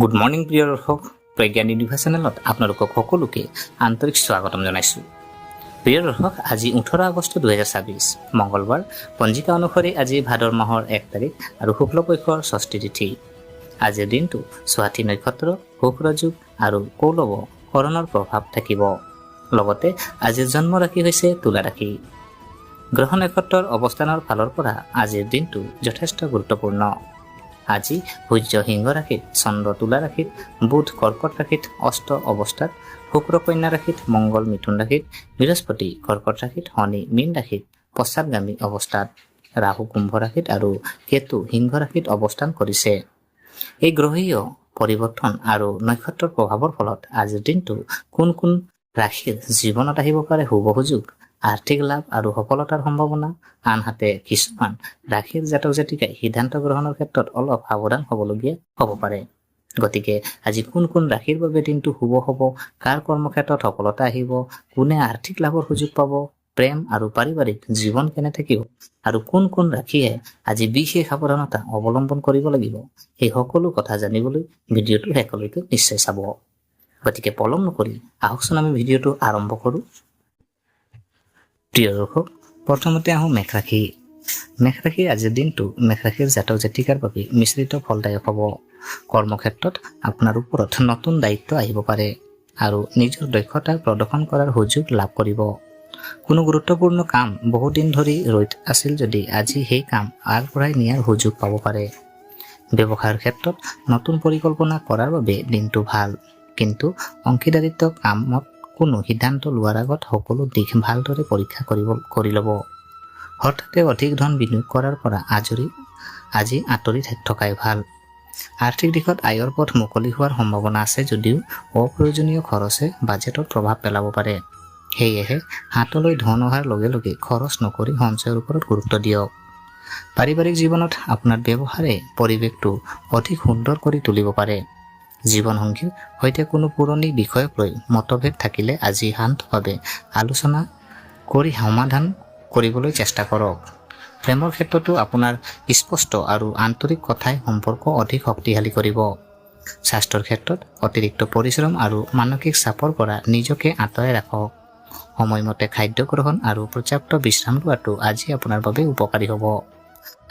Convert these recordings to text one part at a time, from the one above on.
Good morning প্ৰিয় দৰ্শক, Pragyan universe চেনেলত আপোনালোকক সকলোকে আন্তৰিক স্বাগতম জনাইছোঁ। প্ৰিয় দৰ্শক, আজি 18 আগষ্ট 2026 মঙলবাৰ। পঞ্জিকা অনুসৰি আজি ভাদৰ মাহৰ 1 তাৰিখ আৰু শুক্লপক্ষৰ ষষ্ঠী তিথি। আজিৰ দিনটো স্বাতি নক্ষত্ৰ, শুক্ৰযোগ আৰু কৌলৱ কৰণৰ প্ৰভাৱ থাকিব। লগতে আজিৰ জন্ম ৰাশি হৈছে তুলা ৰাশি। গ্ৰহ নক্ষত্ৰৰ অৱস্থানৰ ফালৰ পৰা আজিৰ দিনটো যথেষ্ট গুৰুত্বপূৰ্ণ। আজি সূৰ্য সিংহ ৰাশিত, চন্দ্ৰ তুলা ৰাশিত, বুধ কৰ্কট ৰাশিত অষ্ট অৱস্থাত, শুক্ৰ কন্যা ৰাশিত, মংগল মিথুন ৰাশিত, বৃহস্পতি কৰ্কট ৰাশিত, শনি মীন ৰাশিত পশ্চাদগামী অৱস্থাত, ৰাহু কুম্ভ ৰাশিত আৰু কেতু সিংহ ৰাশিত অৱস্থান কৰিছে। এই গ্ৰহীয় পৰিৱৰ্তন আৰু নক্ষত্ৰৰ প্ৰভাৱৰ ফলত আজিৰ দিনটো কোন কোন ৰাশিৰ জীৱনত আহিব পাৰে শুভ সুযোগ, আৰ্থিক লাভ আৰু সফলতাৰ সম্ভাৱনা, আনহাতে কিছুমান ৰাশিৰ জাতক জাতিকাই সিদ্ধান্ত গ্ৰহণৰ ক্ষেত্ৰত অলপ সাৱধান হ'বলগীয়া হ'ব পাৰে। গতিকে আজি কোন কোন ৰাশিৰ বাবে দিনটো শুভ হ'ব, কাৰ কৰ্মক্ষেত্ৰত সফলতা আহিব, কোনে আৰ্থিক লাভৰ সুযোগ পাব, প্ৰেম আৰু পাৰিবাৰিক জীৱন কেনে থাকিব আৰু কোন কোন ৰাশিয়ে আজি বিশেষ সাৱধানতা অৱলম্বন কৰিব লাগিব, সেই সকলো কথা জানিবলৈ ভিডিঅ'টো শেষলৈকে নিশ্চয় চাব। গতিকে পলম নকৰি আহকচোন আমি ভিডিঅ'টো আৰম্ভ কৰোঁ। প্ৰিয় দৰ্শক, প্ৰথমতে আহোঁ মেষ ৰাশি। মেষ ৰাশিৰ আজিৰ দিনটো মেষ ৰাশিৰ জাতক জাতিকাৰ বাবে মিশ্ৰিত ফলদায়ক হ'ব। কৰ্মক্ষেত্ৰত আপোনাৰ ওপৰত নতুন দায়িত্ব আহিব পাৰে আৰু নিজৰ দক্ষতা প্ৰদৰ্শন কৰাৰ সুযোগ লাভ কৰিব। কোনো গুৰুত্বপূৰ্ণ কাম বহুদিন ধৰি ৰৈ আছিল যদি আজি সেই কাম আগবঢ়াই নিয়াৰ সুযোগ পাব পাৰে। ব্যৱসায়ৰ ক্ষেত্ৰত নতুন পৰিকল্পনা কৰাৰ বাবে দিনটো ভাল, কিন্তু অংশীদাৰিত্ব কামত কোনো সিদ্ধান্ত লোৱাৰ আগত সকলো দিশ ভালদৰে পৰীক্ষা কৰি ল'ব। হঠাতে অধিক ধন বিনিয়োগ কৰাৰ পৰা আজি আঁতৰি থকাই ভাল। আৰ্থিক দিশত আয়ৰ পথ মুকলি হোৱাৰ সম্ভাৱনা আছে যদিও অপ্ৰয়োজনীয় খৰচে বাজেটত প্ৰভাৱ পেলাব পাৰে। সেয়েহে হাতলৈ ধন অহাৰ লগে লগে খৰচ নকৰি সঞ্চয়ৰ ওপৰত গুৰুত্ব দিয়ক। পাৰিবাৰিক জীৱনত আপোনাৰ ব্যৱহাৰে পৰিৱেশটো অধিক সুন্দৰ কৰি তুলিব পাৰে। জীৱনসংগীৰ সৈতে কোনো পুৰণি বিষয়ক লৈ মতভেদ থাকিলে আজি শান্তভাৱে আলোচনা কৰি সমাধান কৰিবলৈ চেষ্টা কৰক। প্ৰেমৰ ক্ষেত্ৰতো আপোনাৰ স্পষ্ট আৰু আন্তৰিক কথাই সম্পৰ্ক অধিক শক্তিশালী কৰিব। স্বাস্থ্যৰ ক্ষেত্ৰত অতিৰিক্ত পৰিশ্ৰম আৰু মানসিক চাপৰ পৰা নিজকে আঁতৰাই ৰাখক। সময়মতে খাদ্য গ্ৰহণ আৰু পৰ্যাপ্ত বিশ্ৰাম লোৱাটো আজি আপোনাৰ বাবে উপকাৰী হ'ব।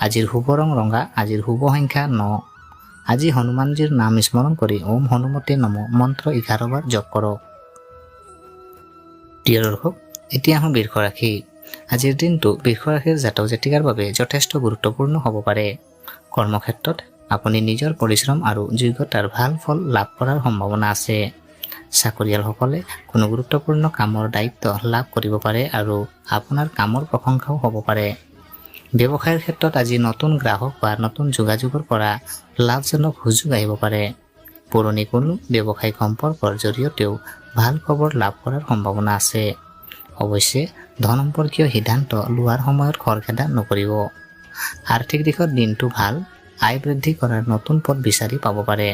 আজিৰ শুভ ৰং ৰঙা, আজিৰ শুভ সংখ্যা 9। আজি হনুমানজীৰ নাম স্মৰণ কৰি ওম হনুমতে নম মন্ত্ৰ 11 বাৰ জপ কৰক। প্ৰিয় দৰ্শক, এতিয়া আহোঁ বৃষ ৰাশি। আজিৰ দিনটো বৃষ ৰাশিৰ জাতক জাতিকাৰ বাবে যথেষ্ট গুৰুত্বপূৰ্ণ হ'ব পাৰে। কৰ্মক্ষেত্ৰত আপুনি নিজৰ পৰিশ্ৰম আৰু যোগ্যতাৰ ভাল ফল লাভ কৰাৰ সম্ভাৱনা আছে। চাকৰিয়ালসকলে কোনো গুৰুত্বপূৰ্ণ কামৰ দায়িত্ব লাভ কৰিব পাৰে আৰু আপোনাৰ কামৰ প্ৰশংসাও হ'ব পাৰে। ব্যৱসায়ৰ ক্ষেত্ৰত আজি নতুন গ্ৰাহক বা নতুন যোগাযোগৰ পৰা লাভজনক সুযোগ আহিব পাৰে। পুৰণি কোনো ব্যৱসায়িক সম্পৰ্কৰ জৰিয়তেও ভাল খবৰ লাভ কৰাৰ সম্ভাৱনা আছে। অৱশ্যে ধন সম্পৰ্কীয় সিদ্ধান্ত লোৱাৰ সময়ত খৰখেদা নকৰিব। আৰ্থিক দিশত দিনটো ভাল, আয় বৃদ্ধি কৰাৰ নতুন পথ বিচাৰি পাব পাৰে।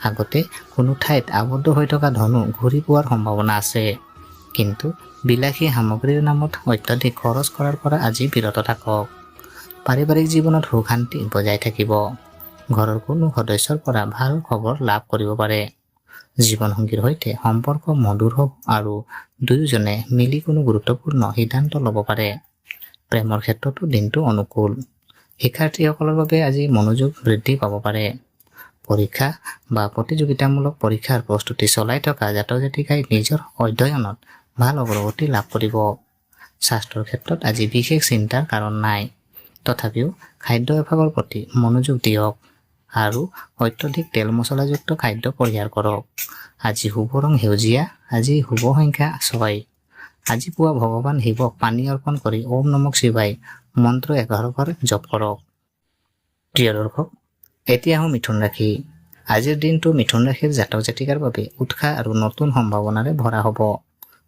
আগতে কোনো ঠাইত আবদ্ধ হৈ থকা ধনো ঘূৰি পোৱাৰ সম্ভাৱনা আছে, কিন্তু বিলাসী সামগ্ৰীৰ নামত অত্যাধিক খৰচ কৰাৰ পৰা আজি বিৰত থাকক। পাৰিবাৰিক জীৱনত সুখ শান্তি বজাই থাকিব। ঘৰৰ কোনো সদস্যৰ পৰা ভাল খবৰ লাভ কৰিব পাৰে। জীৱনসংগীৰ সৈতে সম্পৰ্ক মধুৰ হ'ব আৰু দুয়োজনে মিলি কোনো গুৰুত্বপূৰ্ণ সিদ্ধান্ত ল'ব পাৰে। প্ৰেমৰ ক্ষেত্ৰতো দিনটো অনুকূল। শিক্ষাৰ্থীসকলৰ বাবে আজি মনোযোগ বৃদ্ধি পাব পাৰে। পৰীক্ষা বা প্ৰতিযোগিতামূলক পৰীক্ষাৰ প্ৰস্তুতি চলাই থকা জাতক জাতিকাই নিজৰ অধ্যয়নত ভাল অগ্ৰগতি লাভ কৰিব। স্বাস্থ্যৰ ক্ষেত্ৰত আজি বিশেষ চিন্তাৰ কাৰণ নাই, তথাপিও খাদ্য অভ্যাসৰ প্ৰতি মনোযোগ দিয়ক আৰু অত্যধিক তেল মছলাযুক্ত খাদ্য পৰিহাৰ কৰক। আজি শুভ ৰং সেউজীয়া, আজি শুভ সংখ্যা 6। আজি পুৱা ভগৱান শিৱক পানী অৰ্পণ কৰি ওম নমঃ শিৱায় মন্ত্ৰ 11 বাৰ জপ কৰক। প্ৰিয় দৰ্শক, এতিয়া আহোঁ মিথুন ৰাশি। আজিৰ দিনটো মিথুন ৰাশিৰ জাতক জাতিকাৰ বাবে উৎসাহ আৰু নতুন সম্ভাৱনাৰে ভৰা হ'ব।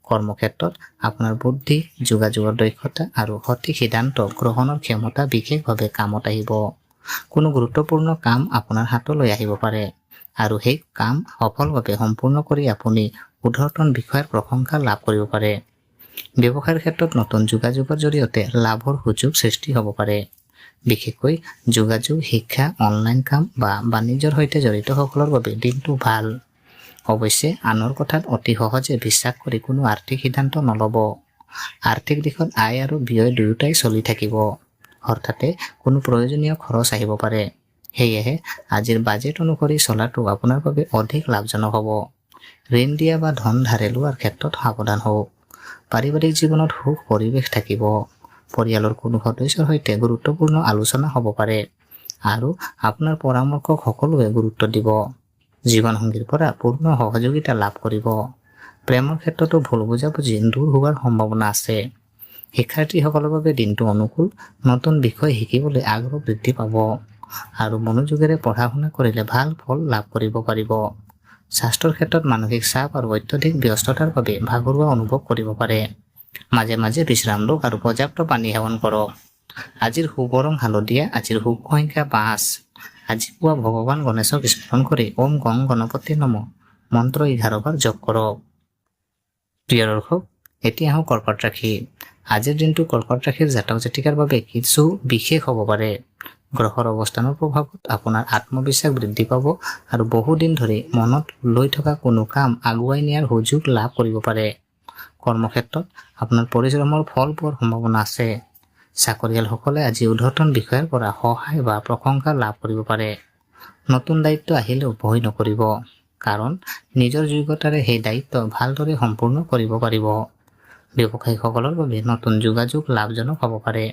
কৰ্মক্ষেত্ৰত আপোনাৰ বুদ্ধি, যোগাযোগৰ দক্ষতা আৰু সঠিক সিদ্ধান্ত গ্ৰহণৰ ক্ষমতা বিশেষভাৱে কামত আহিব। কোনো গুৰুত্বপূৰ্ণ কাম আপোনাৰ হাতলৈ আহিব পাৰে আৰু সেই কাম সফলভাৱে সম্পূৰ্ণ কৰি আপুনি ঊৰ্ধ্বতন বিষয়াৰ প্ৰশংসা লাভ কৰিব পাৰে। ব্যৱসায়ৰ ক্ষেত্ৰত নতুন যোগাযোগৰ জৰিয়তে লাভৰ সুযোগ সৃষ্টি হ'ব পাৰে। বিশেষকৈ যোগাযোগ, শিক্ষা, অনলাইন কাম বা বাণিজ্যৰ সৈতে জড়িত সকলৰ বাবে দিনটো ভাল। অৱশ্যে আনৰ কথাত অতি সহজে বিশ্বাস কৰি কোনো আৰ্থিক সিদ্ধান্ত নল'ব। আৰ্থিক দিশত আয় আৰু ব্যয় দুয়োটাই চলি থাকিব। হঠাতে কোনো প্ৰয়োজনীয় খৰচ আহিব পাৰে। সেয়েহে আজিৰ বাজেট অনুসৰি চলাটো আপোনাৰ বাবে অধিক লাভজনক হ'ব। ঋণ দিয়া বা ধন ধাৰে লোৱাৰ ক্ষেত্ৰত সাৱধান হওক। পাৰিবাৰিক জীৱনত সুখ পৰিৱেশ থাকিব। পৰিয়ালৰ কোনো সদস্যৰ সৈতে গুৰুত্বপূৰ্ণ আলোচনা হ'ব পাৰে আৰু আপোনাৰ পৰামৰ্শক সকলোৱে গুৰুত্ব দিব। জীৱনসংগীৰ পৰা পূৰ্ণ সহযোগিতা লাভ কৰিব। প্ৰেমৰ ক্ষেত্ৰতো ভুল বুজাবুজি দূৰ হোৱাৰ সম্ভাৱনা আছে। শিক্ষাৰ্থীসকলৰ বাবে দিনটো অনুকূল। নতুন বিষয় শিকিবলৈ আগ্ৰহ বৃদ্ধি পাব আৰু মনোযোগেৰে পঢ়া শুনা কৰিলে ভাল ফল লাভ কৰিব পাৰিব। স্বাস্থ্যৰ ক্ষেত্ৰত মানসিক চাপ আৰু অত্যধিক ব্যস্ততাৰ বাবে ভাগৰুৱা অনুভৱ কৰিব পাৰে। মাজে মাজে বিশ্ৰাম লওক আৰু পৰ্যাপ্ত পানী সেৱন কৰক। আজিৰ শুভ ৰং হালধীয়া। আজিৰ শুভ সংখ্যা 5। আজি পুৱা ভগৱান গণেশক স্মৰণ কৰি ওম গং গণপতি নমঃ মন্ত্ৰ 11 বাৰ জপ কৰক। প্ৰিয় দৰ্শক, এতিয়া আহোঁ কৰ্কট ৰাশি। আজিৰ দিনটো কৰ্কট ৰাশিৰ জাতক জাতিকাৰ বাবে কিছু বিশেষ হ'ব পাৰে। গ্ৰহৰ অৱস্থানৰ প্ৰভাৱত আপোনাৰ আত্মবিশ্বাস বৃদ্ধি পাব আৰু বহুদিন ধৰি মনত লৈ থকা কোনো কাম আগুৱাই নিয়াৰ সুযোগ লাভ কৰিব পাৰে। কৰ্মক্ষেত্ৰত আপোনাৰ পৰিশ্ৰমৰ ফল পোৱাৰ সম্ভাৱনা আছে। চাকৰিয়ালসকলে আজি ঊৰ্ধ্বতন বিষয়াৰ পৰা সহায় বা প্ৰশংসা লাভ কৰিব পাৰে। নতুন দায়িত্ব আহিলেও ভয় নকৰিব, কাৰণ নিজৰ যোগ্যতাৰে সেই দায়িত্ব ভালদৰে সম্পূৰ্ণ কৰিব পাৰিব। ব্যৱসায়ীসকলৰ বাবে নতুন যোগাযোগ লাভজনক হ'ব পাৰে।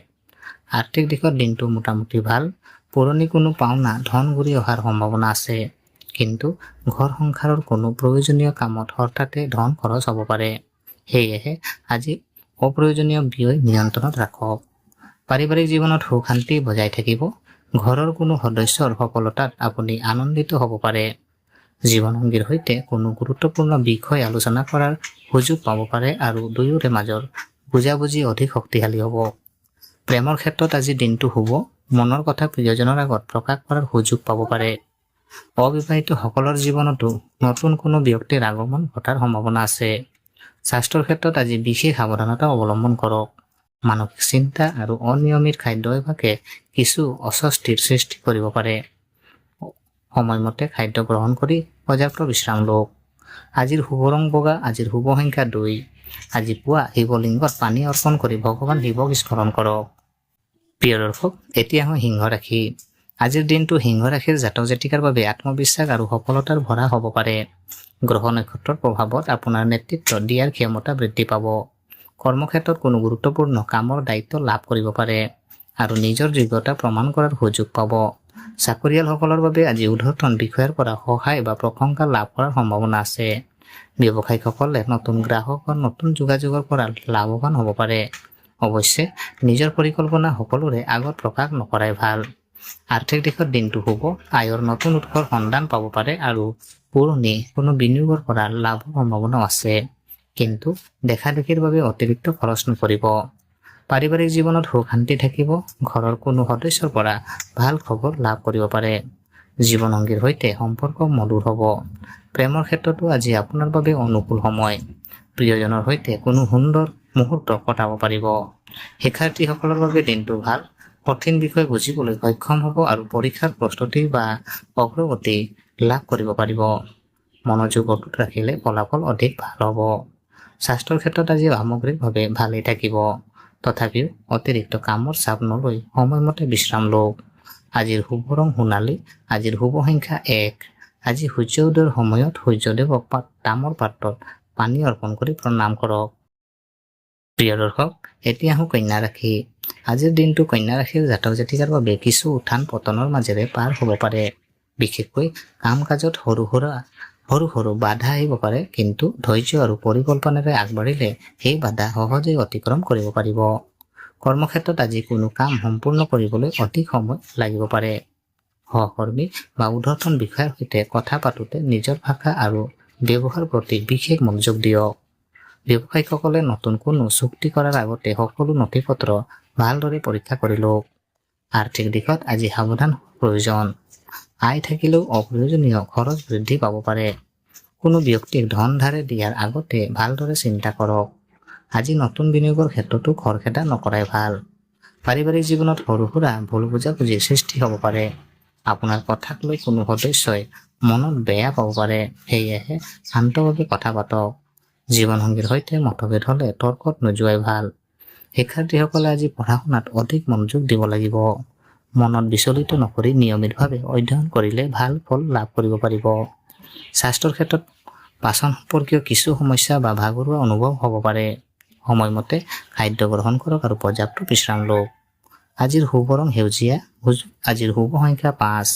আৰ্থিক দিশত দিনটো মোটামুটি ভাল। পুৰণি কোনো পাওনা ধন ঘূৰি অহাৰ সম্ভাৱনা আছে, কিন্তু ঘৰ সংসাৰৰ কোনো প্ৰয়োজনীয় কামত হঠাতে ধন খৰচ হ'ব পাৰে। সেয়েহে আজি অপ্ৰয়োজনীয় ব্যয় নিয়ন্ত্ৰণত ৰাখক। পাৰিবাৰিক জীৱনত সুখ শান্তি বজাই থাকিব। ঘৰৰ কোনো সদস্যৰ সফলতাত আপুনি আনন্দিত হ'ব পাৰে। জীৱনসংগীৰ সৈতে কোনো গুৰুত্বপূৰ্ণ বিষয় আলোচনা কৰাৰ সুযোগ পাব পাৰে আৰু দুয়োৰে মাজৰ বুজাবুজি অধিক শক্তিশালী হ'ব। প্ৰেমৰ ক্ষেত্ৰত আজি দিনটো শুভ। মনৰ কথা প্ৰিয়জনৰ আগত প্ৰকাশ কৰাৰ সুযোগ পাব পাৰে। অবিবাহিতসকলৰ জীৱনতো নতুন কোনো ব্যক্তিৰ আগমন ঘটাৰ সম্ভাৱনা আছে। স্বাস্থ্যৰ ক্ষেত্ৰত আজি বিশেষ সাৱধানতা অৱলম্বন কৰক। মানসিক চিন্তা আৰু অনিয়মিত খাদ্য অভ্যাসে কিছু অস্বস্তিৰ সৃষ্টি কৰিব পাৰে। সময়মতে খাদ্য গ্ৰহণ কৰি পৰ্যাপ্ত বিশ্ৰাম লওক। আজিৰ শুভ ৰং বগা। আজিৰ শুভ সংখ্যা 2। আজি পুৱা শিৱলিংগত পানী অৰ্পণ কৰি ভগৱান শিৱক স্মৰণ কৰক। প্ৰিয় দৰ্শক, এতিয়া আহোঁ সিংহ ৰাশি। আজিৰ দিনটো সিংহ ৰাশিৰ জাতক জাতিকাৰ বাবে আত্মবিশ্বাস আৰু সফলতাৰ ভৰা হ'ব পাৰে। গ্ৰহ নক্ষত্ৰৰ প্ৰভাৱত আপোনাৰ নেতৃত্ব দিয়াৰ ক্ষমতা বৃদ্ধি পাব। কৰ্মক্ষেত্ৰত কোনো গুৰুত্বপূৰ্ণ কামৰ দায়িত্ব লাভ কৰিব পাৰে আৰু নিজৰ যোগ্যতা প্ৰমাণ কৰাৰ সুযোগ পাব। চাকৰিয়ালসকলৰ বাবে আজি ঊৰ্ধ্বতন বিষয়াৰ পৰা সহায় বা প্ৰশংসা লাভ কৰাৰ সম্ভাৱনা আছে। ব্যৱসায়িকসকলে নতুন গ্ৰাহক বা নতুন যোগাযোগৰ পৰা লাভৱান হ'ব পাৰে। অৱশ্যে নিজৰ পৰিকল্পনা সকলোৰে আগত প্ৰকাশ নকৰাই ভাল। আৰ্থিক দিশত দিনটো শুভ। আয়ৰ নতুন উৎসৰ সন্ধান পাব পাৰে আৰু পুৰণি কোনো বিনিয়োগৰ পৰা লাভৰ সম্ভাৱনাও আছে, কিন্তু দেখাদেখিৰ বাবে অতিৰিক্ত খৰচ নকৰিব। পাৰিবাৰিক জীৱনত সুখ শান্তি থাকিব। ঘৰৰ কোনো সদস্যৰ পৰা ভাল খবৰ লাভ কৰিব পাৰে। জীৱনসংগীৰ সৈতে সম্পৰ্ক মধুৰ হ'ব। প্ৰেমৰ ক্ষেত্ৰতো আজি আপোনাৰ বাবে অনুকূল সময়। প্ৰিয়জনৰ সৈতে কোনো সুন্দৰ মুহূৰ্ত কটাব পাৰিব। শিক্ষাৰ্থীসকলৰ বাবে দিনটো ভাল। কঠিন বিষয় বুজিবলৈ সক্ষম হ'ব আৰু পৰীক্ষাৰ প্ৰস্তুতি বা অগ্ৰগতি লাভ কৰিব পাৰিব। মনোযোগ অটুট ৰাখিলে ফলাফল অধিক ভাল হ'ব। স্বাস্থ্যৰ ক্ষেত্ৰত আজি সামগ্ৰিকভাৱে ভালেই থাকিব। তথাপিও অতিৰিক্ত কামৰ চাপ নলৈ সময়মতে বিশ্ৰাম লওক। আজিৰ শুভ ৰং সোণালী। আজিৰ শুভ সংখ্যা 1। আজি সূৰ্য উদয়ৰ সময়ত সূৰ্যদেৱক তামৰ পাত্ৰত পানী অৰ্পণ কৰি প্ৰণাম কৰক। প্ৰিয় দৰ্শক, এতিয়া আহোঁ কন্যা ৰাশি। আজিৰ দিনটো কন্যা ৰাশিৰ জাতক জাতিকাৰ বাবে কিছু উত্থান পতনৰ মাজেৰে পাৰ হ'ব পাৰে। বিশেষকৈ কাম কাজত সৰু সৰু বাধা আহিব পাৰে, কিন্তু ধৈৰ্য আৰু পৰিকল্পনাৰে আগবাঢ়িলে সেই বাধা সহজেই অতিক্ৰম কৰিব পাৰিব। কৰ্মক্ষেত্ৰত আজি কোনো কাম সম্পূৰ্ণ কৰিবলৈ অধিক সময় লাগিব পাৰে। সহকৰ্মী বা ঊৰ্ধ্বতন বিষয়াৰ সৈতে কথা পাতোতে নিজৰ ভাষা আৰু ব্যৱহাৰৰ প্ৰতি বিশেষ মনোযোগ দিয়ক। ব্যৱসায়িকসকলে নতুন কোনো চুক্তি কৰাৰ আগতে সকলো নথিপত্ৰ ভালদৰে পৰীক্ষা কৰি লওক। আৰ্থিক দিশত আজি সাৱধান প্ৰয়োজন। আয় থাকিলেও অপ্ৰয়োজনীয় খৰচ বৃদ্ধি পাব পাৰে। কোনো ব্যক্তিক ধন ধাৰে দিয়াৰ আগতে ভালদৰে চিন্তা কৰক। আজি নতুন বিনিয়োগৰ ক্ষেত্ৰতো খৰখেদা নকৰাই ভাল। পাৰিবাৰিক জীৱনত সৰু সুৰা ভুল বুজাবুজিৰ সৃষ্টি হ'ব পাৰে। আপোনাৰ কথাক লৈ কোনো সদস্যই মনত বেয়া পাব পাৰে, সেয়েহে শান্তভাৱে কথা পাতক। জীৱনসংগীৰ সৈতে মতভেদ হ'লে তৰ্কত নোযোৱাই ভাল। শিক্ষাৰ্থীসকলে আজি পঢ়া শুনাত অধিক মনোযোগ দিব লাগিব। মনত বিচলিত নকৰি নিয়মিতভাৱে অধ্যয়ন কৰিলে ভাল ফল লাভ কৰিব পাৰিব। স্বাস্থ্যৰ ক্ষেত্ৰত পাচন সম্পৰ্কীয় কিছু সমস্যা বা ভাগৰুৱা অনুভৱ হ'ব পাৰে। সময়মতে খাদ্য গ্ৰহণ কৰক আৰু পৰ্যাপ্ত বিশ্ৰাম লওক। আজিৰ শুভ ৰং সেউজীয়া, আজিৰ শুভ সংখ্যা 5।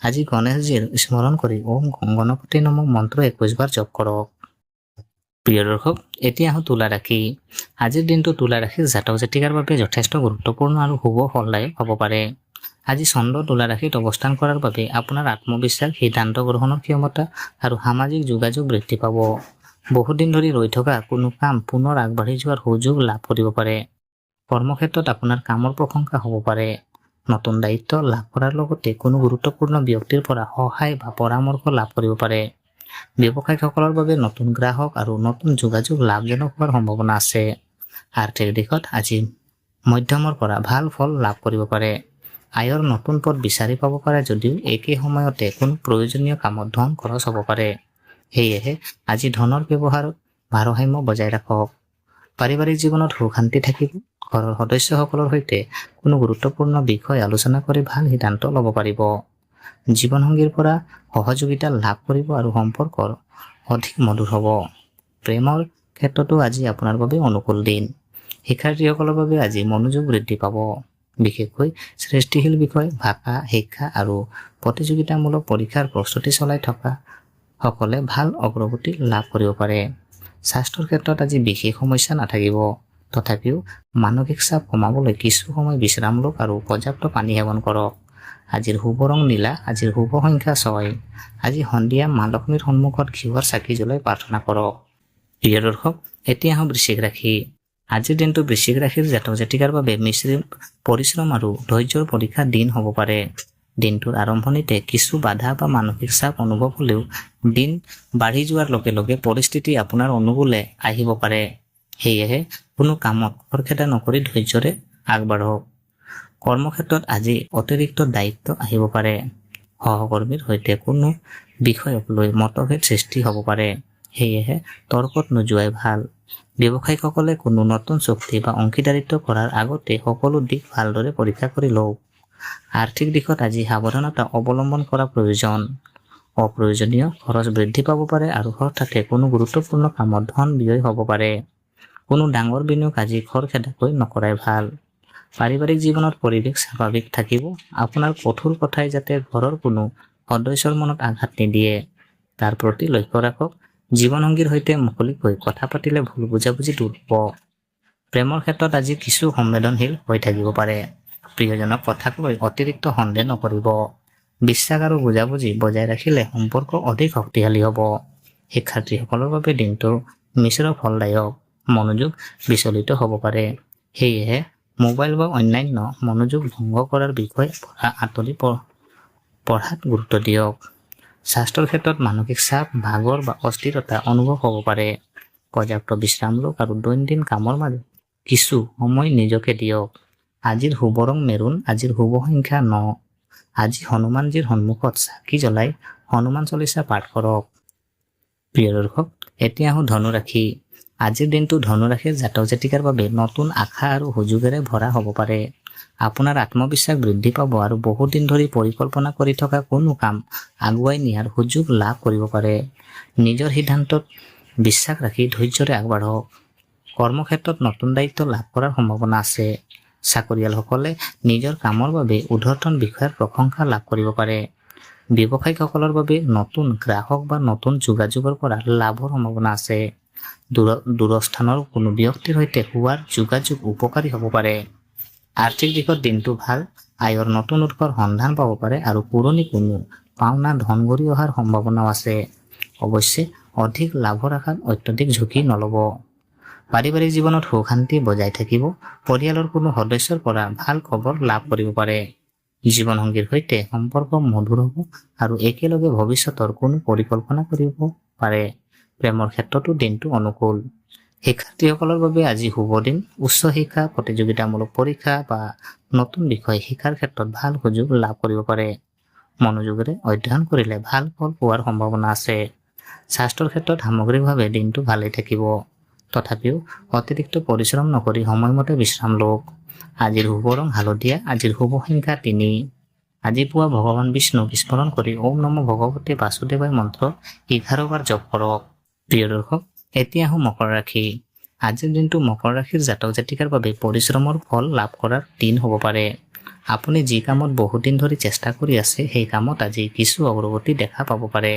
আজি গণেশজীৰ স্মৰণ কৰি ওম গণপতি নমঃ মন্ত্ৰ 21 বাৰ জপ কৰক। প্ৰিয় দৰ্শক, এতিয়া আহোঁ তুলা ৰাশি। আজিৰ দিনটো তুলা ৰাশিৰ জাতক জাতিকাৰ বাবে যথেষ্ট গুৰুত্বপূৰ্ণ আৰু শুভ ফলদায়ক হ'ব পাৰে। আজি চন্দ্ৰ তুলা ৰাশিত অৱস্থান কৰাৰ বাবে আপোনাৰ আত্মবিশ্বাস, সিদ্ধান্ত গ্ৰহণৰ ক্ষমতা আৰু সামাজিক যোগাযোগ বৃদ্ধি পাব। বহুদিন ধৰি ৰৈ থকা কোনো কাম পুনৰ আগবাঢ়ি যোৱাৰ সুযোগ লাভ কৰিব পাৰে। কৰ্মক্ষেত্ৰত আপোনাৰ কামৰ প্ৰশংসা হ'ব পাৰে। নতুন দায়িত্ব লাভ কৰাৰ লগতে কোনো গুৰুত্বপূৰ্ণ ব্যক্তিৰ পৰা সহায় বা পৰামৰ্শ লাভ কৰিব পাৰে। ব্যৱসায়ীসকলৰ বাবে নতুন গ্ৰাহক আৰু নতুন যোগাযোগ লাভজনক হোৱাৰ সম্ভাৱনা আছে। আৰ্থিক দিশত আজি মধ্যমৰ পৰা ভাল ফল লাভ কৰিব পাৰে। আয়ৰ নতুন পথ বিচাৰি পাব পাৰে যদিও একে সময়তে কোনো প্ৰয়োজনীয় কামত ধন খৰচ হ'ব পাৰে। সেয়েহে আজি ধনৰ ব্যৱহাৰত ভাৰসাম্য বজাই ৰাখক। পাৰিবাৰিক জীৱনত সুখ শান্তি থাকিব। ঘৰৰ সদস্যসকলৰ সৈতে কোনো গুৰুত্বপূৰ্ণ বিষয় আলোচনা কৰি ভাল সিদ্ধান্ত ল'ব পাৰিব। জীৱনসংগীৰ পৰা সহযোগিতা লাভ কৰিব আৰু সম্পৰ্ক অধিক মধুৰ হ'ব। প্ৰেমৰ ক্ষেত্ৰতো আজি আপোনাৰ বাবে অনুকূল দিন। শিক্ষাৰ্থীসকলৰ বাবে আজি মনোযোগ বৃদ্ধি পাব। বিশেষকৈ সৃষ্টিশীল বিষয়, ভাষা, শিক্ষা আৰু প্ৰতিযোগিতামূলক পৰীক্ষাৰ প্ৰস্তুতি চলাই থকা সকলে ভাল অগ্ৰগতি লাভ কৰিব পাৰে। স্বাস্থ্যৰ ক্ষেত্ৰত আজি বিশেষ সমস্যা নাথাকিব। তথাপিও মানসিক চাপ কমাবলৈ কিছু সময় বিশ্ৰাম লওক আৰু পৰ্যাপ্ত পানী সেৱন কৰক। আজিৰ শুভ ৰং নীলা, আজিৰ শুভ সংখ্যা 6। আজি সন্ধিয়া মা লক্ষ্মীৰ সন্মুখত ঘিউৰ চাকি জ্বলাই প্ৰাৰ্থনা কৰক। প্ৰিয় দৰ্শক, এতিয়া আহোঁ বৃশ্চিক ৰাশি। আজিৰ দিনটো বৃশ্চিক ৰাশিৰ জাতক জাতিকাৰ বাবে মিশ্ৰিত পৰিশ্ৰম আৰু ধৈৰ্যৰ পৰীক্ষাৰ দিন হ'ব পাৰে। দিনটোৰ আৰম্ভণিতে কিছু বাধা বা মানসিক চাপ অনুভৱ হ'লেও দিন বাঢ়ি যোৱাৰ লগে লগে পৰিস্থিতি আপোনাৰ অনুকূলে আহিব পাৰে। সেয়েহে কোনো কামত খৰখেদা নকৰি ধৈৰ্যৰে আগবাঢ়ক। কৰ্মক্ষেত্ৰত আজি অতিৰিক্ত দায়িত্ব আহিব পাৰে। সহকৰ্মীৰ সৈতে কোনো বিষয়ক লৈ মতভেদ সৃষ্টি হ'ব পাৰে। সেয়েহে তৰ্কত নোযোৱাই ভাল। ব্যৱসায়ীসকলে কোনো নতুন চুক্তি বা অংশীদাৰিত্ব কৰাৰ আগতে সকলো দিশ ভালদৰে পৰীক্ষা কৰি লওক। আৰ্থিক দিশত আজি সাৱধানতা অৱলম্বন কৰা প্ৰয়োজন। অপ্ৰয়োজনীয় খৰচ বৃদ্ধি পাব পাৰে আৰু হঠাতে কোনো গুৰুত্বপূৰ্ণ কামত ধন ব্যয় হ'ব পাৰে। কোনো ডাঙৰ বিনিয়োগ আজি খৰখেদাকৈ নকৰাই ভাল। পাৰিবাৰিক জীৱনত পৰিৱেশ স্বাভাৱিক থাকিব। আপোনাৰ কঠোৰ কথাই যাতে ঘৰৰ কোনো সদস্যৰ মনত আঘাত নিদিয়ে, তাৰ প্ৰতি লক্ষ্য ৰাখক। জীৱনসংগীৰ সৈতে মুকলিকৈ কথা পাতিলে ভুল বুজাবুজি দূৰ হ'ব। প্ৰেমৰ ক্ষেত্ৰত আজি কিছু সংবেদনশীল হৈ থাকিব পাৰে। প্ৰিয়জনক কথাক লৈ অতিৰিক্ত সন্দেহ নকৰিব। বিশ্বাস আৰু বুজাবুজি বজাই ৰাখিলে সম্পৰ্ক অধিক শক্তিশালী হ'ব। শিক্ষাৰ্থীসকলৰ বাবে দিনটো মিশ্ৰ ফলদায়ক। মনোযোগ বিচলিত হ'ব পাৰে। সেয়েহে মোবাইল বা অন্যান্য মনোযোগ ভংগ কৰাৰ বিষয়ৰ পৰা আঁতৰি পঢ়াত গুৰুত্ব দিয়ক। স্বাস্থ্যৰ ক্ষেত্ৰত মানসিক চাপ, ভাগৰ বা অস্থিৰতা অনুভৱ হ'ব পাৰে। পৰ্যাপ্ত বিশ্ৰাম লওক আৰু দৈনন্দিন কামৰ মাজত কিছু সময় নিজকে দিয়ক। আজিৰ শুভ ৰং মেৰুন, আজিৰ শুভ সংখ্যা 9। আজি হনুমানজীৰ সন্মুখত চাকি জ্বলাই হনুমান চলিচা পাঠ কৰক। প্ৰিয় দৰ্শক, এতিয়া আহোঁ ধনু ৰাশি। আজিৰ দিনটো ধনু ৰাশিৰ জাতক জাতিকাৰ বাবে নতুন আশা আৰু সুযোগেৰে ভৰা হ'ব পাৰে। আপোনাৰ আত্মবিশ্বাস বৃদ্ধি পাব আৰু বহুত দিন ধৰি পৰিকল্পনা কৰি থকা কোনো কাম আগুৱাই নিয়াৰ সুযোগ লাভ কৰিব পাৰে। নিজৰ সিদ্ধান্তত বিশ্বাস ৰাখি ধৈৰ্যৰে আগবাঢ়ক। কৰ্মক্ষেত্ৰত নতুন দায়িত্ব লাভ কৰাৰ সম্ভাৱনা আছে। চাকৰিয়ালসকলে নিজৰ কামৰ বাবে ঊৰ্ধ্বতন বিষয়াৰ প্ৰশংসা লাভ কৰিব পাৰে। ব্যৱসায়ীসকলৰ বাবে নতুন গ্ৰাহক বা নতুন যোগাযোগৰ পৰা লাভৰ সম্ভাৱনা আছে। দূৰস্থানৰ কোনো ব্যক্তিৰ সৈতে হোৱাৰ যোগাযোগ উপকাৰী হ'ব পাৰে। আৰ্থিক দিশত দিনটো ভাল। আয়ৰ নতুন উৎসৰ সন্ধান পাব পাৰে আৰু পুৰণি কোনো পাওনা ধন ঘূৰি অহাৰ সম্ভাৱনাও আছে। অৱশ্যে অধিক লাভৰ আশাত অত্যধিক ঝুঁকি নল'ব। পাৰিবাৰিক জীৱনত সুখ শান্তি বজাই থাকিব। পৰিয়ালৰ কোনো সদস্যৰ পৰা ভাল খবৰ লাভ কৰিব পাৰে। জীৱনসংগীৰ সৈতে সম্পৰ্ক মধুৰ হ'ব আৰু একেলগে ভৱিষ্যতৰ কোনো পৰিকল্পনা কৰিব পাৰে। প্ৰেমৰ ক্ষেত্ৰতো দিনটো অনুকূল। শিক্ষাৰ্থীসকলৰ বাবে আজি শুভ দিন। উচ্চ শিক্ষা, প্ৰতিযোগিতামূলক পৰীক্ষা বা নতুন বিষয় শিকাৰ ক্ষেত্ৰত ভাল সুযোগ লাভ কৰিব পাৰে। মনোযোগেৰে অধ্যয়ন কৰিলে ভাল ফল পোৱাৰ সম্ভাৱনা আছে। স্বাস্থ্যৰ ক্ষেত্ৰত সামগ্ৰিকভাৱে দিনটো ভালেই থাকিব। তথাপিও অতিৰিক্ত পৰিশ্ৰম নকৰি সময়মতে বিশ্ৰাম লওক। আজিৰ শুভ ৰং হালধীয়া। আজিৰ শুভ সংখ্যা 3। আজি পুৱা ভগৱান বিষ্ণুক স্মৰণ কৰি ওম নমঃ ভগৱতে বাসুদেৱায় মন্ত্ৰ 11 বাৰ জপ কৰক। প্ৰিয় দৰ্শক, এতিয়া আহোঁ মকৰ ৰাশি। আজিৰ দিনটো মকৰ ৰাশিৰ জাতক জাতিকাৰ বাবে পৰিশ্ৰমৰ ফল লাভ কৰাৰ দিন হ'ব পাৰে। আপুনি যি কামত বহুদিন ধৰি চেষ্টা কৰি আছে সেই কামত আজি কিছু অগ্ৰগতি দেখা পাব পাৰে।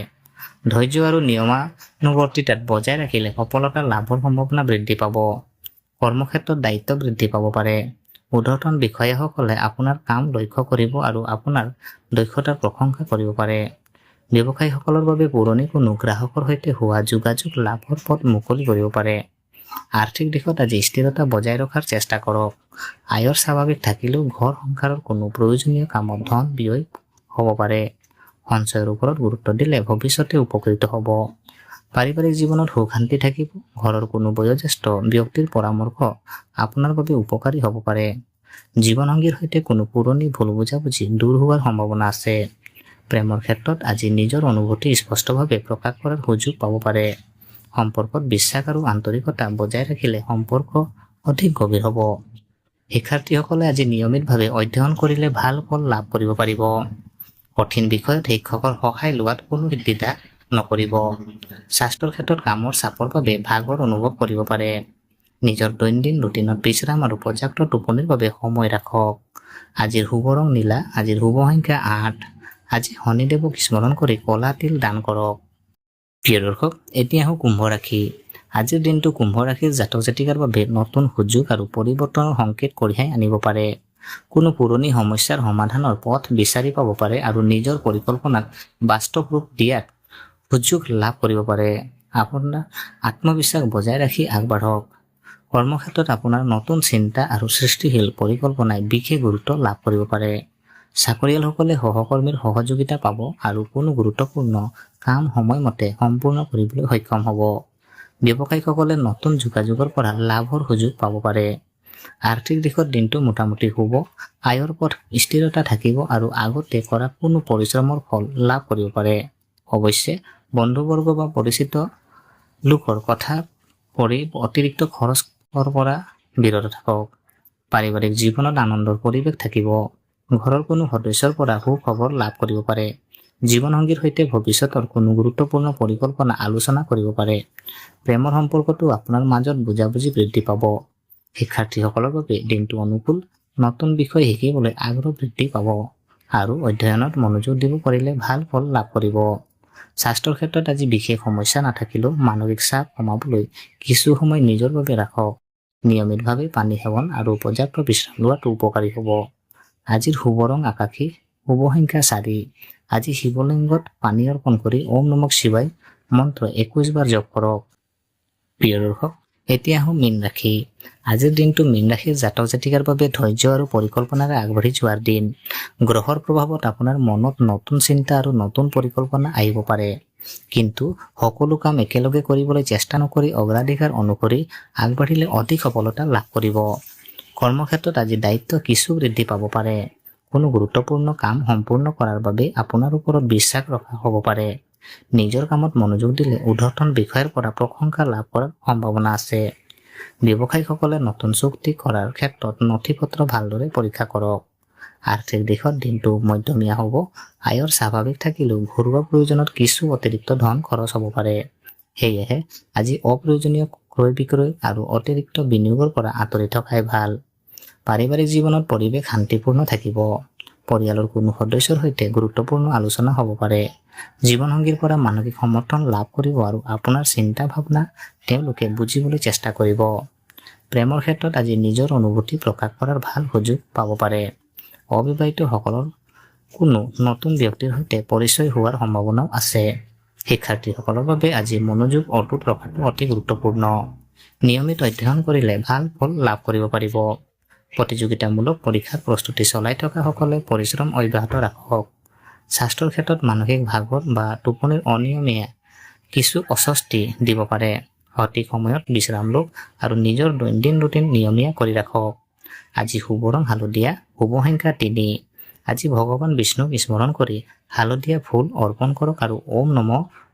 ধৈৰ্য আৰু নিয়মানুৱৰ্তিতাত বজাই ৰাখিলে সফলতা লাভৰ সম্ভাৱনা বৃদ্ধি পাব। কৰ্মক্ষেত্ৰত দায়িত্ব বৃদ্ধি পাব পাৰে। ঊৰ্ধ্বতন বিষয়াসকলে আপোনাৰ কাম লক্ষ্য কৰিব আৰু আপোনাৰ দক্ষতাৰ প্ৰশংসা কৰিব পাৰে। ব্যৱসায়ীসকলৰ বাবে পুৰণি কোনো গ্ৰাহকৰ সৈতে হোৱা যোগাযোগ লাভৰ পথ মুকলি কৰিব পাৰে। আৰ্থিক দিশত আজি স্থিৰতা বজাই ৰখাৰ চেষ্টা কৰক। আয়ৰ স্বাভাৱিক থাকিলেও ঘৰ সংসাৰৰ কোনো প্ৰয়োজনীয় কামত ধন ব্যয় হ'ব পাৰে। সঞ্চয়ৰ ওপৰত গুৰুত্ব দিলে ভৱিষ্যতে উপকৃত হ'ব। পাৰিবাৰিক জীৱনত সুখ শান্তি থাকিব। ঘৰৰ কোনো বয়োজ্যেষ্ঠ ব্যক্তিৰ পৰামৰ্শ আপোনাৰ বাবে উপকাৰী হ'ব পাৰে। জীৱনসংগীৰ সৈতে কোনো পুৰণি ভুল বুজাবুজি দূৰ হোৱাৰ সম্ভাৱনা আছে। প্ৰেমৰ ক্ষেত্ৰত আজি নিজৰ অনুভূতি স্পষ্টভাৱে প্ৰকাশ কৰাৰ সুযোগ পাব পাৰে। সম্পৰ্কত বিশ্বাস আৰু আন্তৰিকতা বজাই ৰাখিলে সম্পৰ্ক অধিক গভীৰ হ'ব। শিক্ষাৰ্থীসকলে আজি নিয়মিতভাৱে অধ্যয়ন কৰিলে ভাল ফল লাভ কৰিব পাৰিব। কঠিন বিষয়ত শিক্ষকৰ সহায় লোৱাত কোনো দ্বিধা নকৰিব। স্বাস্থ্যৰ ক্ষেত্ৰত কামৰ চাপৰ বাবে ভাগৰ অনুভৱ কৰিব পাৰে। নিজৰ দৈনন্দিন ৰুটিনত বিশ্ৰাম আৰু পৰ্যাপ্ত টোপনিৰ বাবে সময় ৰাখক। আজিৰ শুভ ৰং নীলা। আজিৰ শুভ সংখ্যা 8। আজি শনিদেৱক স্মৰণ কৰি কলা তিল দান কৰক। প্ৰিয় দৰ্শক, এতিয়া আহোঁ কুম্ভ ৰাশি। আজিৰ দিনটো কুম্ভ ৰাশিৰ জাতক জাতিকাৰ বাবে নতুন সুযোগ আৰু পৰিৱৰ্তনৰ সংকেত কঢ়িয়াই আনিব পাৰে। কোনো পুৰণি সমস্যাৰ সমাধানৰ পথ বিচাৰি পাব পাৰে আৰু নিজৰ পৰিকল্পনাক বাস্তৱ ৰূপ দিয়াত সুযোগ লাভ কৰিব পাৰে। আপোনাৰ আত্মবিশ্বাস বজাই ৰাখি আগবাঢ়ক। কৰ্মক্ষেত্ৰত আপোনাৰ নতুন চিন্তা আৰু সৃষ্টিশীল পৰিকল্পনাই বিশেষ গুৰুত্ব লাভ কৰিব পাৰে। চাকৰিয়ালসকলে সহকৰ্মীৰ সহযোগিতা পাব আৰু কোনো গুৰুত্বপূৰ্ণ কাম সময়মতে সম্পূৰ্ণ কৰিবলৈ সক্ষম হ'ব। ব্যৱসায়ীসকলে নতুন যোগাযোগৰ পৰা লাভৰ সুযোগ পাব পাৰে। আৰ্থিক দিশত দিনটো মোটামুটি শুভ। আয়ৰ পথ স্থিৰতা থাকিব আৰু আগতে কৰা কোনো পৰিশ্ৰমৰ ফল লাভ কৰিব পাৰে। অৱশ্যে বন্ধুবৰ্গ বা পৰিচিত লোকৰ কথা পৰি অতিৰিক্ত খৰচৰ পৰা বিৰত থাকক। পাৰিবাৰিক জীৱনত আনন্দৰ পৰিৱেশ থাকিব। ঘৰৰ কোনো সদস্যৰ পৰা সুখবৰ লাভ কৰিব পাৰে। জীৱনসংগীৰ সৈতে ভৱিষ্যতৰ কোনো গুৰুত্বপূৰ্ণ পৰিকল্পনা আলোচনা কৰিব পাৰে। প্ৰেমৰ সম্পৰ্কটো আপোনাৰ মাজত বুজাবুজি বৃদ্ধি পাব। শিক্ষাৰ্থীসকলৰ বাবে দিনটো অনুকূল। নতুন বিষয় শিকিবলৈ আগ্ৰহ বৃদ্ধি পাব আৰু অধ্যয়নত মনোযোগ দিব পাৰিলে ভাল ফল লাভ কৰিব। স্বাস্থ্যৰ ক্ষেত্ৰত আজি বিশেষ সমস্যা নাথাকিলেও মানসিক চাপ কমাবলৈ কিছু সময় নিজৰ বাবে ৰাখক। নিয়মিতভাৱে পানী সেৱন আৰু পৰ্যাপ্ত বিশ্ৰাম লোৱাটো উপকাৰী হ'ব। আজিৰ শুভ ৰং আকাশী। শুভ সংখ্যা 4। আজি শিৱলিংগত পানী অৰ্পণ কৰি ওম নমঃ শিৱায় মন্ত্ৰ 21 বাৰ জপ কৰক। প্ৰিয় দৰ্শক, এতিয়া আহোঁ মীন ৰাশি। আজিৰ দিনটো মীন ৰাশিৰ জাতক জাতিকাৰ বাবে ধৈৰ্য আৰু পৰিকল্পনাৰে আগবাঢ়ি যোৱাৰ দিন। গ্ৰহৰ প্ৰভাৱত আপোনাৰ মনত নতুন চিন্তা আৰু নতুন পৰিকল্পনা আহিব পাৰে। কিন্তু সকলো কাম একেলগে কৰিবলৈ চেষ্টা নকৰি অগ্ৰাধিকাৰ অনুসৰি আগবাঢ়িলে অধিক সফলতা লাভ কৰিব। কৰ্মক্ষেত্ৰত আজি দায়িত্ব কিছু বৃদ্ধি পাব পাৰে। কোনো গুৰুত্বপূৰ্ণ কাম সম্পূৰ্ণ কৰাৰ বাবে আপোনাৰ ওপৰত বিশ্বাস ৰখা হ'ব পাৰে। নিজৰ কামত মনোযোগ দিলে ঊৰ্ধ্বতন বিষয়ৰ পৰা প্ৰশংসা লাভ কৰাৰ সম্ভাৱনা আছে। ব্যৱসায়ীসকলে নতুন চুক্তি কৰাৰ ক্ষেত্ৰত নথিপত্ৰ ভালদৰে পৰীক্ষা কৰক। আৰ্থিক দিশত দিনটো মধ্যমীয়া হ'ব। আয়ৰ স্বাভাৱিক থাকিলেও ঘৰুৱা প্ৰয়োজনত কিছু অতিৰিক্ত ধন খৰচ হ'ব পাৰে। সেয়েহে আজি অপ্ৰয়োজনীয় ক্ৰয় বিক্ৰয় আৰু অতিৰিক্ত বিনিয়োগৰ পৰা আঁতৰি থকাই ভাল। পাৰিবাৰিক জীৱনত পৰিৱেশ শান্তিপূৰ্ণ থাকিব। পৰিয়ালৰ কোনো সদস্যৰ সৈতে গুৰুত্বপূৰ্ণ আলোচনা হ'ব পাৰে। জীৱনসংগীৰ পৰা মানসিক সমৰ্থন লাভ কৰিব আৰু আপোনাৰ চিন্তা ভাৱনা তেওঁলোকে বুজিবলৈ চেষ্টা কৰিব। প্ৰেমৰ ক্ষেত্ৰত আজি নিজৰ অনুভূতি প্ৰকাশ কৰাৰ ভাল সুযোগ পাব পাৰে। অবিবাহিতসকলৰ কোনো নতুন ব্যক্তিৰ সৈতে পৰিচয় হোৱাৰ সম্ভাৱনাও আছে। শিক্ষাৰ্থীসকলৰ বাবে আজি মনোযোগ অটুট ৰখাটো অতি গুৰুত্বপূৰ্ণ। নিয়মিত অধ্যয়ন কৰিলে ভাল ফল লাভ কৰিব পাৰিব। প্ৰতিযোগিতামূলক পৰীক্ষাৰ প্ৰস্তুতি চলাই থকা সকলে পৰিশ্ৰম অব্যাহত ৰাখক। স্বাস্থ্যৰ ক্ষেত্ৰত মানসিক ভাগৰ বা টোপনিৰ অনিয়মীয়া কিছু অস্বস্তি দিব পাৰে। সঠিক সময়ত বিশ্ৰাম লওক আৰু নিজৰ দৈনন্দিন ৰুটিন নিয়মীয়া কৰি ৰাখক। আজি শুভ ৰং হালধীয়া, শুভ সংখ্যা 3। আজি ভগৱান বিষ্ণুক স্মৰণ কৰি হালধীয়া ফুল অৰ্পণ কৰক আৰু ওম নম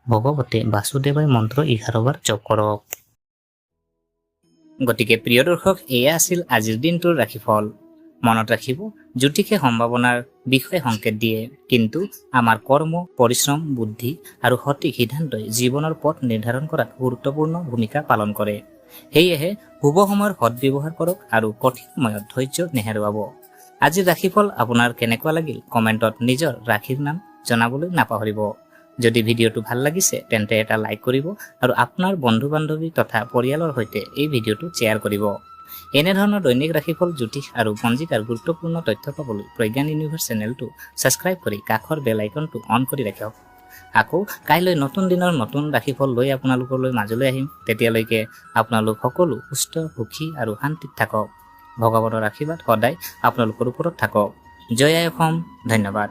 ভগৱতে বাসুদেৱাই মন্ত্ৰ 11 বাৰ জপ কৰক। গতিকে প্ৰিয় দৰ্শক, এয়া আছিল আজিৰ দিনটোৰ ৰাশিফল। মনত ৰাখিব, জ্যোতিষে সম্ভাৱনাৰ বিষয়ে সংকেত দিয়ে, কিন্তু আমাৰ কৰ্ম, পৰিশ্ৰম, বুদ্ধি আৰু সঠিক সিদ্ধান্তই জীৱনৰ পথ নিৰ্ধাৰণ কৰাত গুৰুত্বপূৰ্ণ ভূমিকা পালন কৰে। সেয়েহে শুভ সময়ৰ সদ্ব্যৱহাৰ কৰক আৰু কঠিন সময়ত ধৈৰ্য নেহেৰুৱাব। আজিৰ ৰাশিফল আপোনাৰ কেনেকুৱা লাগিল কমেণ্টত নিজৰ ৰাশিৰ নাম জনাবলৈ নাপাহৰিব। যদি ভিডিঅ'টো ভাল লাগিছে তেন্তে এটা লাইক কৰিব আৰু আপোনাৰ বন্ধু-বান্ধৱী তথা পৰিয়ালৰ সৈতে এই ভিডিঅ'টো শ্বেয়াৰ কৰিব। এনেধৰণৰ দৈনিক ৰাশিফল, জ্যোতিষ আৰু পঞ্জিকাৰ গুৰুত্বপূৰ্ণ তথ্য পাবলৈ প্ৰজ্ঞান ইউনিভাৰ্ছ চেনেলটো ছাবস্ক্ৰাইব কৰি কাষৰ বেল আইকনটো অন কৰি ৰাখক। আকৌ কাইলৈ নতুন দিনৰ নতুন ৰাশিফল লৈ আপোনালোকলৈ মাজলৈ আহিম। তেতিয়ালৈকে আপোনালোক সকলো সুস্থ, সুখী আৰু শান্তিত থাকক। ভগৱানৰ আশীৰ্বাদ সদায় আপোনালোকৰ ওপৰত থাকক। জয় আই অসম। ধন্যবাদ।